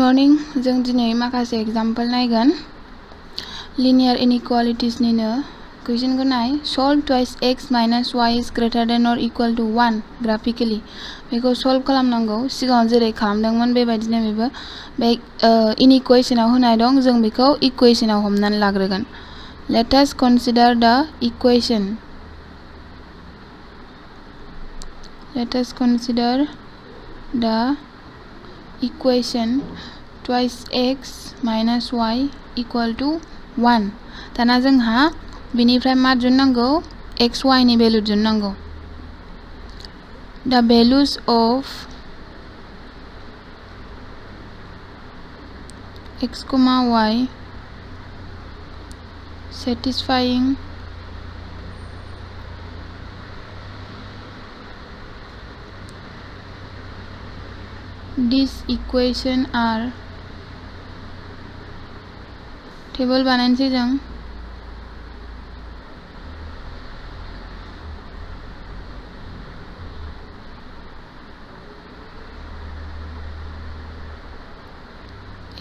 morning जों दिनै माखासे एग्जाम्पल नायगोन लिनियर इनइक्वालिटीज निनो क्वेश्चनखौ नाय solve twice x minus y इज ग्रेटर देन और इक्वल टू 1 ग्राफिकली बेखौ सल्व खालामनांगौ सिगाङाव जेरै खालामदोंमोन बेबायदिनो बेबो बे इनइक्वेशनाव होनाय दं जों बेखौ इक्वेशनाव हमनानै लाग्रोगोन लेट अस कन्सिडर द equation equation twice x minus y equal to 1 दाना जोंहा बिनिफ्राय मा दिहुननांगौ x y नि value दिहुननांगौ the values of x, y satisfying this equation are table बानायनोसै जों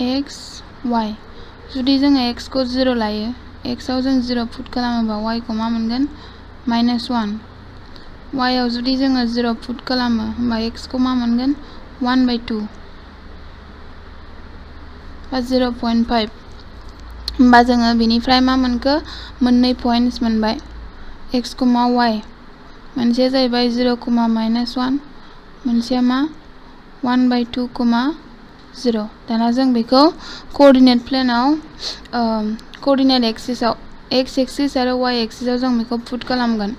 x y जुदि जों x को 0 लायो x आव जों 0 पुट खालामोबा y को मा मोनगोन -1 y आव जुदि जों 0 पुट खालामो होमबा x को मा मोनगोन 1/2 बा 0.5 होमबा जोङो बिनिफ्राय मा मोनखो मोननै पॉइंट्स मोनबाय x, y मोनसेया जाहैबाय 0,-1 मोनसेया मा 1/2, 0 दाना जों बेखौ कोऑर्डिनेट प्लेनाव कोऑर्डिनेट एक्सिसआव x एक्सिस आरो y एक्सिसआव जों बेखौ पुट खालामगोन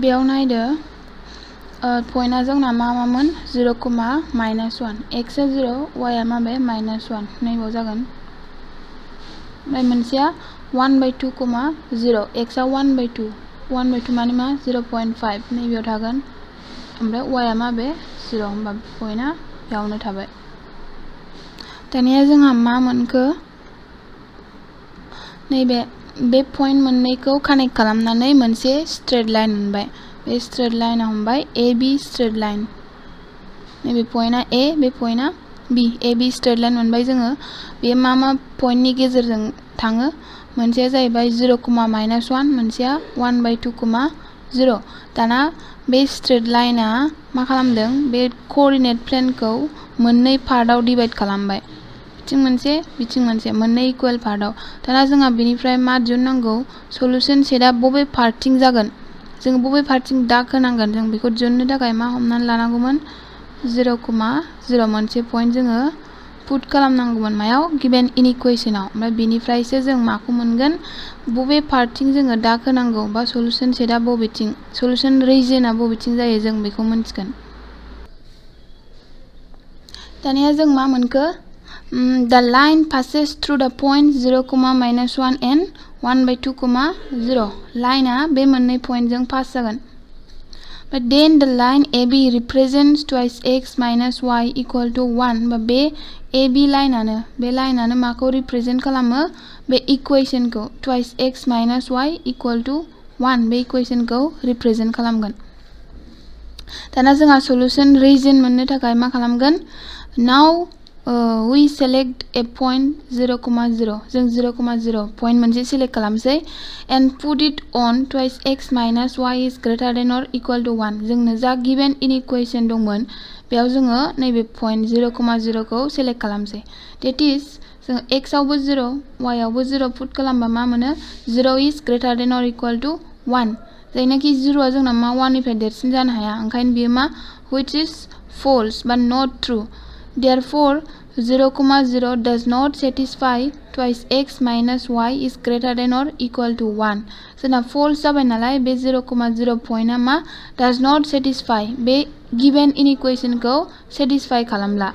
बेयाव नायदो पॉइंटआ जोंना मामोन 0,-1 x आ 0 y आ माबे -1 नैबाव जागोन ओमफ्राय मोनसेया 1/2, 0 x आ 1/2 माने मा 0.5 नैबेयाव थागोन ओमफ्राय y आ माबे 0 होमबा पॉइंटआ बेयावनो थाबाय दानिया जोंहा मा मोनखो नैबे बे पॉइंट मोननैखौ कानेक्ट खालामनानै मोनसे स्ट्रेट लाइन मोनबाय बे स्ट्रेट लाइनआ हमबाय AB स्ट्रेट लाइन नैबे पॉइंटआ A बे पॉइंटआ B AB स्ट्रेट लाइन मोनबाय जोङो बे मा पॉइंटनि गेजेरजों थाङो मोनसेया जाहैबाय 0,-1 मोनसेया 1/2, 0 दाना बे स्ट्रेट लाइनआ मा खालामदों बे कोऑर्डिनेट प्लेनखौ मोननै पार्टआव डिवाइड खालामबाय बिथिं मोनसे मोननै इक्वल पार्टआव दाना जोंहा बेनिफ्राय मा दिहुननांगौ सल्यूशन सेटआ बबे पार्टथिं जागोन जों बबे पार्टथिं दाग होनांगोन जों बेखौ दिहुननो थाखाय मा हमनानै लानांगौमोन 0,0 मोनसे पॉइंट जोङो पुट खालामनांगौमोन मायाव गिवन इनइक्वेशनाव ओमफ्राय बेनिफ्रायसो जों माखौ मोनगोन बबे पार्टथिं जोङो दाग होनांगौ बा सल्यूशन सेटआ बबेथिं सल्यूशन रिजनआ बबेथिं जायो जों बेखौ मिन्थिगोन दानिया जों मा मोनखो the line passes through the point 0,-1 and 1/2, 0 लाइनआ बे मोननै पॉइंटजों पास जागोन but then the line AB represents twice x minus y equal to 1 बा बे AB लाइनआनो माखौ रिप्रेजेंट खालामो बे इक्वेशनखौ twice x minus y equal to 1 बे इक्वेशनखौ रिप्रेजेंट खालामगोन दाना जोंहा सल्यूशन रिजन मोननो थाखाय मा खालामगोन now we select a point 0,0 जों 0,0 पॉइंट मोनसे सिलेक्ट खालामसै and put it on twice x minus y is greater than or equal to 1 जोंनो जा गिवन इनइक्वेशन दंमोन बेयाव जोङो नैबे पॉइंट 0,0 खौ सिलेक्ट खालामसै that is जों x आवबो 0 y आवबो 0 पुट खालामबा मा मोनो 0 is greater than or equal to 1 जायनाखि 0 आ जोंना मा 1 निफ्राय देरसिन जानो हाया ओंखायनो बेयो मा which is false but not true therefore 0,0 does not satisfy twice x minus y is greater than or equal to 1 जोंना false जाबाय नालाय बे 0,0 पॉइंटआ मा does not satisfy बे given इनइक्वेशन खौ satisfy खालामला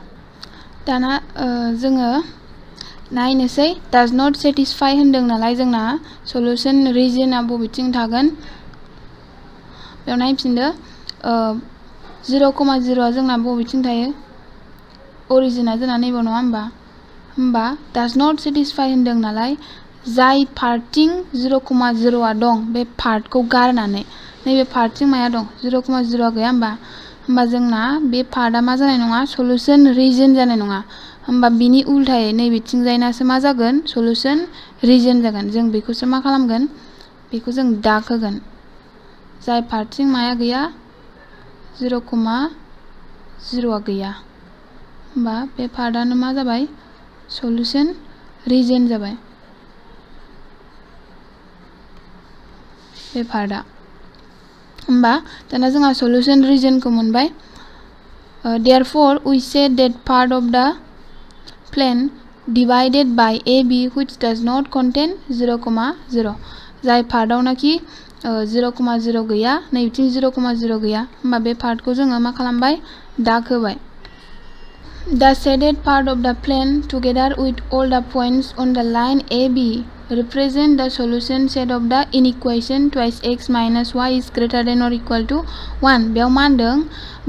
दाना जोङो नायनोसै does not satisfy होनदों नालाय जोंना सल्यूशन रिजनआ बबेथिं थागोन बेयाव नायफिनदो 0,0 जोंना बबेथिं थायो ओरिजिनआ जोंना नैबाव नङा होमबा does not satisfy होनदों नालाय जाय पार्टथिं 0,0 दं बे पार्टखौ गारनानै नैबे पार्टथिं माया दं 0,0 गैया होमबा जोंना बे पार्टआ मा जानाय नङा सलुशन रिजन जानाय नङा होमबा बिनि उल्थायै नैबेथिंजायनासो मा जागोन सलुशन रिजन जागोन जों बेखौसो मा खालामगोन बेखौ जों दाग होगोन जाय पार्टथिं माया गैया 0,0 गैया होमबा बे पार्टआनो मा जाबाय सलुशन रिजन जाबाय बे पार्टआ होमबा दाना जोंहा सलुशन रिजनखौ मोनबाय therefore we say that part of the plane divided by AB which does not contain 0,0 जाय पार्टआवनाखि 0,0 गैया नैबिथिं 0,0 गैया होमबा बे पार्टखौ जोङो मा खालामबाय दाग होबाय The shaded part of the plane together with all the points on the line AB represent the solution set of the inequation twice x minus y is greater than or equal to 1 बेयाव मा होनदों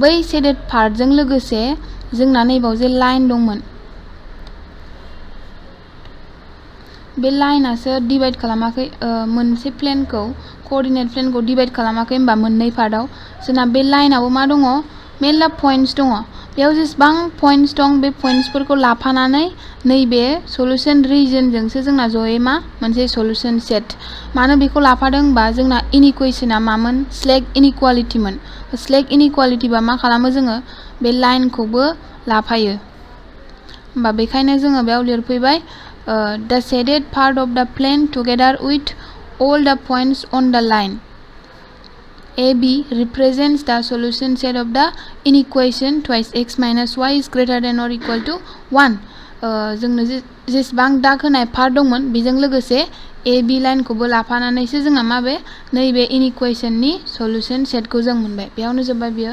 बै shaded partजों लोगोसे जोंना नैबाव जे line दंमोन बे लाइनासो डिवाइड खालामाखै मोनसे प्लेनखौ कोअर्डिनेट प्लेनखौ डिवाइड खालामाखै होमबा मोननै पार्टआव जोंना बे लाइनावबो मा दङ मेल्ला पॉइंट्स दङ बेयाव जेसेबां पॉइंट्स दं बे पॉइंट्सफोरखौ लाफानानै नैबे सलुशन रिजनजोंसो जोंना जयै मा मोनसे सलुशन सेट मानो बेखौ लाफादों होमबा जोंना इनइक्वेशना मामोन स्लेक इनइक्वालिटीमोन स्लेक इनइक्वालिटीबा मा खालामो जोङो बे लाइनखौबो लाफायो होमबा बेखायनो जोङो बेयाव लिरफैबाय the shaded part of the plane together with all the points on the line AB represents the solution set of the inequation twice x minus y is greater than or equal to 1 जोंनो जेसेबां दाग होनाय part दंमोन बेजों लोगोसे AB लाइनखौबो लाफानानैसो जोंना माबे नैबे इनइक्वेशननि सलुशन सेटखौ जों मोनबाय बेयावनो जोब्बाय बियो